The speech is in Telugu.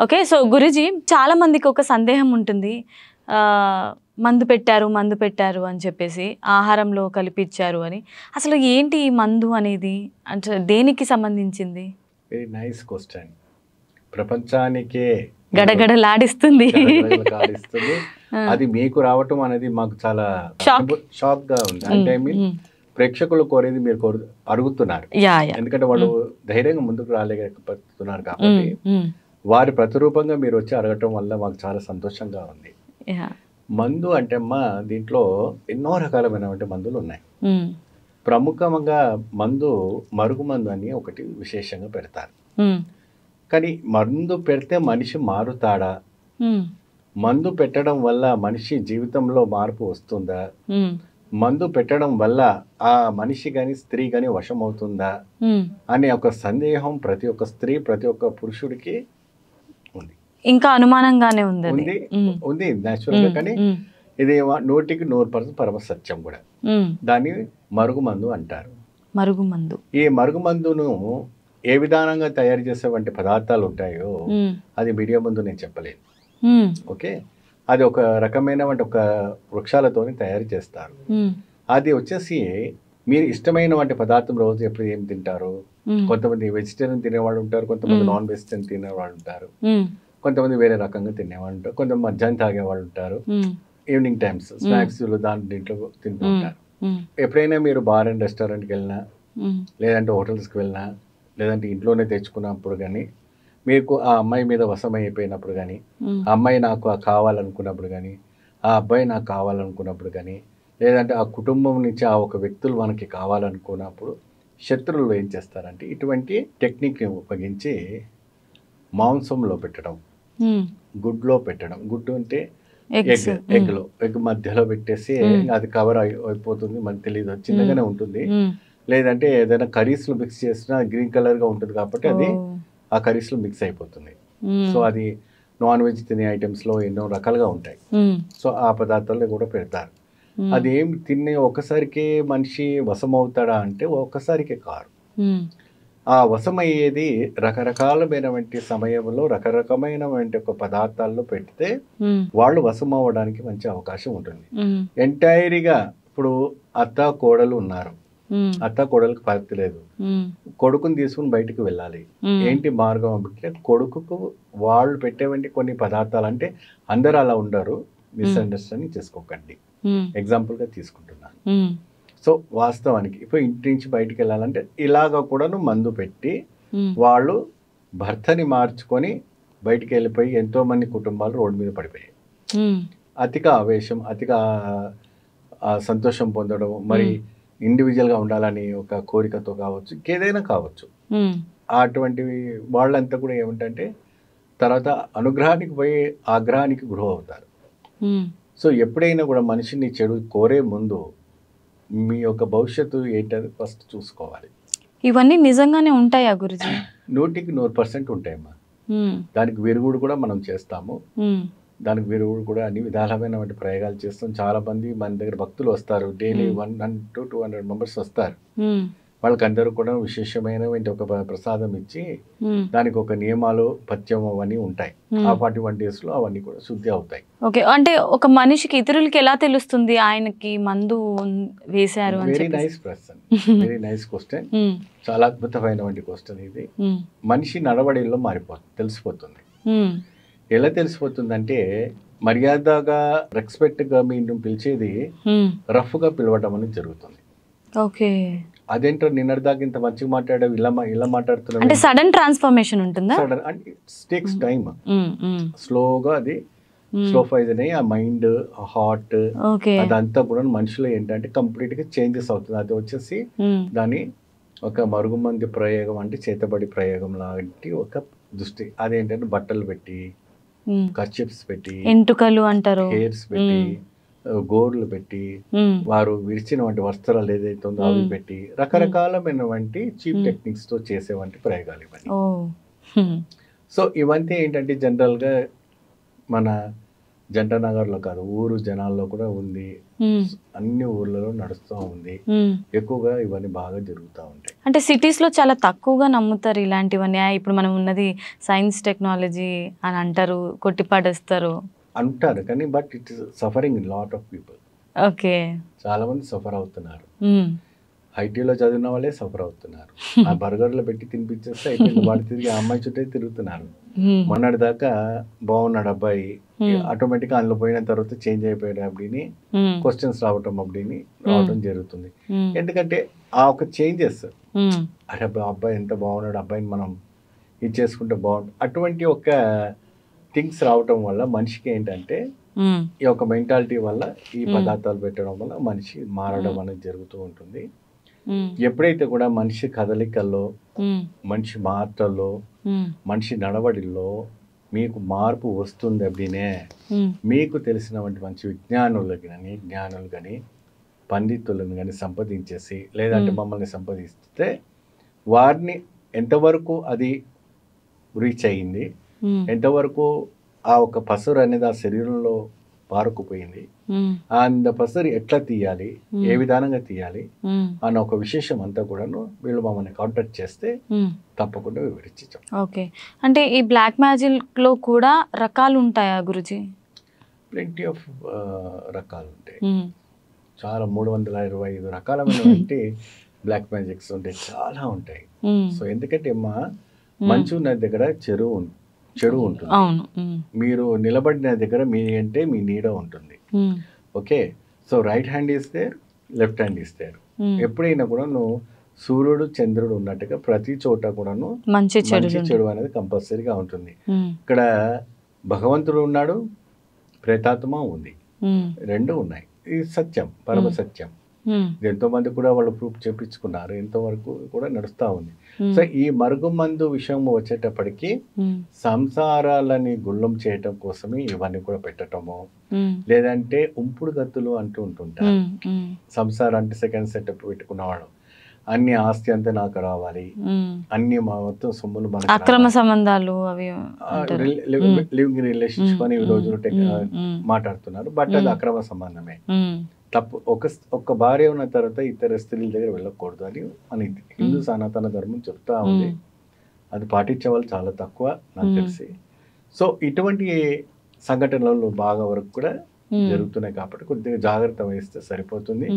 ఓకే. సో గురూజీ చాలా మందికి ఒక సందేహం ఉంటుంది. మందు పెట్టారు అని చెప్పేసి ఆహారంలో కలిపిచ్చారు అని. అసలు ఏంటి ఈ మందు అనేది? అంటే దేనికి సంబంధించింది? Very nice question. ప్రపంచానికే గడగడలాడిస్తుంది. గడగడలాడిస్తుంది. అది మీకు రావటం అనేది మాకు చాలా షాక్ గా ఉంది. అంటే ప్రేక్షకులు కోరేది మీరు అడుగుతున్నారు. ఎందుకంటే వాళ్ళు ధైర్యంగా ముందుకు రాలేకపోతున్నారు కాబట్టి వారి ప్రతిరూపంగా మీరు వచ్చి అడగటం వల్ల మాకు చాలా సంతోషంగా ఉంది. మందు అంటే అమ్మా దీంట్లో ఎన్నో రకాలమైనటువంటి మందులు ఉన్నాయి. ప్రముఖంగా మరుగు మందు అని ఒకటి విశేషంగా పెడతారు. కానీ మందు పెడితే మనిషి మారుతాడా? మందు పెట్టడం వల్ల మనిషి జీవితంలో మార్పు వస్తుందా? మందు పెట్టడం వల్ల ఆ మనిషి గాని స్త్రీ గాని వశం అవుతుందా అనే ఒక సందేహం ప్రతి ఒక్క స్త్రీ ప్రతి ఒక్క పురుషుడికి ఉంది. ఇంకా అనుమానంగానే ఉంది నేచురల్ గా. కానీ ఇది 100% పరమ సత్యం కూడా. దాన్ని మరుగుమందు అంటారు. మరుగుమందు. ఈ మరుగుమందును ఏ విధానంగా తయారు చేసేవంటి పదార్థాలు ఉంటాయో అది మీడియా ముందు నేను చెప్పలేను. ఓకే, అది ఒక రకమైన ఒక వృక్షాలతోని తయారు చేస్తారు. అది వచ్చేసి మీరు ఇష్టమైన వంటి పదార్థం రోజు ఎప్పుడు ఏం తింటారు? కొంతమంది వెజిటేరియన్ తినేవాళ్ళు ఉంటారు, కొంతమంది నాన్ వెజిటేరియన్ తినేవాళ్ళు ఉంటారు, కొంతమంది వేరే రకంగా తినేవాళ్ళు ఉంటారు, కొంతమంది మధ్యాహ్నం తాగేవాళ్ళు ఉంటారు, ఈవినింగ్ టైమ్స్ స్నాక్స్ దీంట్లో తింటూ ఉంటారు. ఎప్పుడైనా మీరు బార్ అండ్ రెస్టారెంట్కి వెళ్ళినా, లేదంటే హోటల్స్కి వెళ్ళినా, లేదంటే ఇంట్లోనే తెచ్చుకున్నప్పుడు కానీ, మీకు ఆ అమ్మాయి మీద వశమైపోయినప్పుడు కానీ, ఆ అమ్మాయి నాకు కావాలనుకున్నప్పుడు కానీ, ఆ అబ్బాయి నాకు కావాలనుకున్నప్పుడు కానీ, లేదంటే ఆ కుటుంబం నుంచి ఆ ఒక వ్యక్తులు మనకి కావాలనుకున్నప్పుడు శత్రువులు ఏం చేస్తారంటే ఇటువంటి టెక్నిక్ని ఉపయోగించి మాంసంలో పెట్టడం, గుడ్లో పెట్టడం. గుడ్డు అంటే ఎగ్ మధ్యలో పెట్టేసి అది కవర్ అయిపోతుంది, మనకు తెలియదు, చిన్నగానే ఉంటుంది. లేదంటే ఏదైనా కర్రీస్లో మిక్స్ చేసినా గ్రీన్ కలర్గా ఉంటుంది కాబట్టి అది ఆ కర్రీస్లో మిక్స్ అయిపోతుంది. సో అది నాన్ వెజ్ తినే ఐటమ్స్లో ఎన్నో రకాలుగా ఉంటాయి. సో ఆ పదార్థాలు కూడా పెడతారు. అదేం తినే ఒక్కసారికే మనిషి వశమవుతాడా అంటే ఒక్కసారికే కారు. ఆ వశమయ్యేది రకరకాలమైనటువంటి సమయంలో రకరకమైనటువంటి ఒక పదార్థాల్లో పెడితే వాళ్ళు వశం అవ్వడానికి మంచి అవకాశం ఉంటుంది. ఎంటైర్గా ఇప్పుడు అత్త కోడలు ఉన్నారు, అత్త కోడలకు పద్ధతి లేదు, కొడుకుని తీసుకుని బయటికి వెళ్ళాలి. ఏంటి మార్గం అంటే కొడుకుకు వాళ్ళు పెట్టేవంటి కొన్ని పదార్థాలు, అంటే అందరు అలా ఉండరు, మిస్అండర్స్టాండింగ్ చేసుకోకండి, ఎగ్జాంపుల్గా తీసుకుంటున్నాను. సో వాస్తవానికి ఇప్పుడు ఇంటి నుంచి బయటికి వెళ్ళాలంటే ఇలాగ కూడాను మందు పెట్టి వాళ్ళు భర్తని మార్చుకొని బయటికి వెళ్ళిపోయి ఎంతో మంది కుటుంబాలు రోడ్డు మీద పడిపోయాయి. అతిగా ఆవేశం, అతిగా సంతోషం పొందడం, మరి ఇండివిజువల్గా ఉండాలని ఒక కోరికతో కావచ్చు, ఇంకేదైనా కావచ్చు, అటువంటివి వాళ్ళంతా కూడా ఏమిటంటే తర్వాత అనుగ్రహానికి పోయి ఆగ్రహానికి గురి అవుతారు. సో ఎప్పుడైనా కూడా మనిషిని చెడు కోరే ముందు మీ యొక్క భవిష్యత్తు ఏంటది ఫస్ట్ చూసుకోవాలి. ఇవన్నీ నిజంగానే ఉంటాయా గురుజీ? 100% ఉంటాయమ్మా. దానికి విరుగుడు కూడా మనం చేస్తాము. దానికి విరుగుడు కూడా అన్ని విధాలమైన ప్రయోగాలు చేస్తాం. చాలా మంది మన దగ్గర భక్తులు వస్తారు, డైలీ 100 to 200 మెంబర్స్ వస్తారు. వాళ్ళకందరూ కూడా విశేషమైన ఒక ప్రసాదం ఇచ్చి దానికి ఒక నియమాలు పథ్యం అవన్నీ ఉంటాయి. ఆ 41 days లో అవన్నీ కూడా శుద్ధి అవుతాయి. ఓకే, అంటే ఒక మనిషికి ఇతరులకి ఎలా తెలుస్తుంది ఆయనకి మందు వేశారు? వెరీ నైస్ ప్రశ్న, వెరీ నైస్ క్వశ్చన్, చాలా అద్భుతమైనటువంటి క్వశ్చన్ ఇది. మనిషి నడవడిలో తెలిసిపోతుంది. ఎలా తెలిసిపోతుందంటే మర్యాదగా రెస్పెక్ట్గా మీరు పిలిచేది రఫ్గా పిలవడం అనేది జరుగుతుంది. ఓకే, అదేంటో నిన్నటిదాకా ఇంత మంచిగా మాట్లాడావు, ఇలా మాట్లాడుతున్నావు అంటే సడన్ ట్రాన్స్ఫర్మేషన్ ఉంటుందా? సడన్ అంటే టేక్స్ టైమ్. స్లోగా అది స్లో ఫైజన్ అయ్యి ఆ మైండ్, హార్ట్, అదంతా కూడా మనుషులో ఏంటంటే కంప్లీట్ గా చేంజెస్ అవుతుంది. అది వచ్చేసి దాని ఒక మరుగుమంది ప్రయోగం అంటే చేతబడి ప్రయోగం లాంటి ఒక దృష్టి. అదేంటంటే బట్టలు పెట్టి, కర్చిప్స్ పెట్టి, ఎంటుకలు అంటారు, హెయిర్స్ పెట్టి, గోర్లు పెట్టి, వారు విరిచినటువంటి వస్త్రాలు ఏదైతే ఉందో అవి పెట్టి రకరకాలమైనటువంటి చీప్ టెక్నిక్స్ తో చేసేవంటి ప్రయోగాలు ఇవన్నీ. సో ఇవన్నీ ఏంటంటే జనరల్ గా మన జంట నగర్లో కాదు, ఊరు జనాల్లో కూడా ఉంది, ఉమ్, అన్ని ఊర్లలో నడుస్తూ ఉంది. ఉమ్. ఎక్కువగా ఇవన్నీ బాగా జరుగుతూ ఉంటాయి. అంటే సిటీస్లో చాలా తక్కువగా నమ్ముతారు ఇలాంటివన్నీ. ఇప్పుడు మనం ఉన్నది సైన్స్ టెక్నాలజీ అని అంటారు, కొట్టిపాడేస్తారు. అంటారు కానీ but it is suffering lot of people. Okay. చాలా మంది సఫర్ అవుతున్నారు. ఉమ్, ఐటీలో చదివిన వాళ్ళే సఫర్ అవుతున్నారు. ఆ బర్గర్లో పెట్టి తినిపించేస్తే అయిపోయింది, వాడు తిరిగి ఆ అమ్మాయి చుట్టే తిరుగుతున్నారు. ఉమ్, మొన్నటి దాకా బాగున్నాడు అబ్బాయి, ఉమ్, ఆటోమేటిక్గా అందులో పోయిన తర్వాత చేంజ్ అయిపోయాడు అప్పుడిని ఉమ్, క్వశ్చన్స్ రావటం జరుగుతుంది. ఉమ్, ఎందుకంటే ఆ ఒక చేంజెస్, ఉమ్, అరే అబ్బాయి ఎంత బాగున్నాడు, అబ్బాయిని మనం ఇది చేసుకుంటే బాగుంటుంది, అటువంటి ఒక థింగ్స్ రావటం వల్ల మనిషికి ఏంటంటే ఉమ్, ఈ యొక్క మెంటాలిటీ వల్ల ఈ పదార్థాలు పెట్టడం వల్ల మనిషి మారడం అనేది జరుగుతూ ఉంటుంది. ఉమ్, ఎప్పుడైతే కూడా మనిషి కదలికల్లో, ఉమ్, మనిషి మాటల్లో, ఉమ్, మనిషి నడవడిలో మీకు మార్పు వస్తుంది అప్పుడే ఉమ్, మీకు తెలిసినటువంటి మంచి విజ్ఞానులు కానీ పండితులను కానీ సంపాదించేసి, లేదంటే మమ్మల్ని సంపాదిస్తే వారిని ఎంతవరకు అది రీచ్ అయ్యింది, ఉమ్, ఎంతవరకు ఆ ఒక పసరు అనేది ఆ శరీరంలో పారుకుపోయింది, ఉమ్, అండ్ పసరు ఎట్లా తీయాలి, ఏ విధానంగా తీయాలి ఉమ్, అన్న ఒక విశేషం అంతా కూడాను వీళ్ళు మమ్మల్ని కాంటాక్ట్ చేస్తే ఉమ్. తప్పకుండా వివరించి చెప్తాం. ఓకే. అంటే ఈ బ్లాక్ మ్యాజిక్లో కూడా రకాలు ఉంటాయా గురుజీ? ప్లెంటీ ఆఫ్ రకాలు ఉంటాయి. ఉమ్, చాలా 325 రకాలైనటువంటి బ్లాక్ మ్యాజిక్స్ ఉంటాయి, చాలా ఉంటాయి. ఉమ్, సో ఎందుకంటే మంచు ఉన్న దగ్గర చెడు ఉంటుంది. అవును. ఉమ్, మీరు నిలబడిన దగ్గర మీ నీడ ఉంటుంది. ఉమ్, ఓకే. సో రైట్ హ్యాండ్ ఇస్తే, లెఫ్ట్ హ్యాండ్ ఇస్తే, ఉమ్. ఎప్పుడైనా కూడా నువ్వు సూర్యుడు చంద్రుడు ఉన్నట్టుగా ప్రతి చోట కూడాను మంచి చెడు చెడు అనేది కంపల్సరీగా ఉంటుంది. ఉమ్, ఇక్కడ భగవంతుడు ఉన్నాడు, ప్రేతాత్మ ఉంది, ఉమ్, రెండు ఉన్నాయి. ఇది సత్యం, పరమ సత్యం. ఉమ్, ఇది ఎంతోమంది కూడా వాళ్ళు ప్రూఫ్ చేపించుకున్నారు, ఎంతవరకు కూడా నడుస్తూ ఉంది. ఉమ్, సో ఈ మరుగుమందు విషయం వచ్చేటప్పటికి ఉమ్, సంసారాలని గుళ్ళం చేయటం కోసమే ఇవన్నీ కూడా పెట్టటము, ఉమ్, లేదంటే ఉంపుడు గత్తులు అంటూ ఉంటుంటారు. ఉమ్, ఉమ్, సంసారం అంటే సెకండ్ సెటప్ పెట్టుకున్నవాడు, అన్ని ఆస్తి అంతా నాకు రావాలి, ఉమ్. అన్ని మొత్తం సొమ్ములు మనకు అక్రమ సంబంధాలు అవి అంటారు. లివింగ్ రిలేషన్షిప్ అని ఈ రోజు ఉమ్, మాట్లాడుతున్నారు. బట్ అది అక్రమ సంబంధమే, ఉమ్, తప్పు. ఒక భార్య ఉన్న తర్వాత ఇతర స్త్రీల దగ్గర వెళ్ళకూడదు అని మన హిందూ సనాతన ధర్మం చెప్తా ఉంది. అది పాటించే వాళ్ళు చాలా తక్కువ నాకు తెలిసి. సో ఇటువంటి సంఘటనలు బాగా వరకు కూడా జరుగుతున్నాయి కాబట్టి కొద్దిగా జాగ్రత్త వహిస్తే సరిపోతుంది.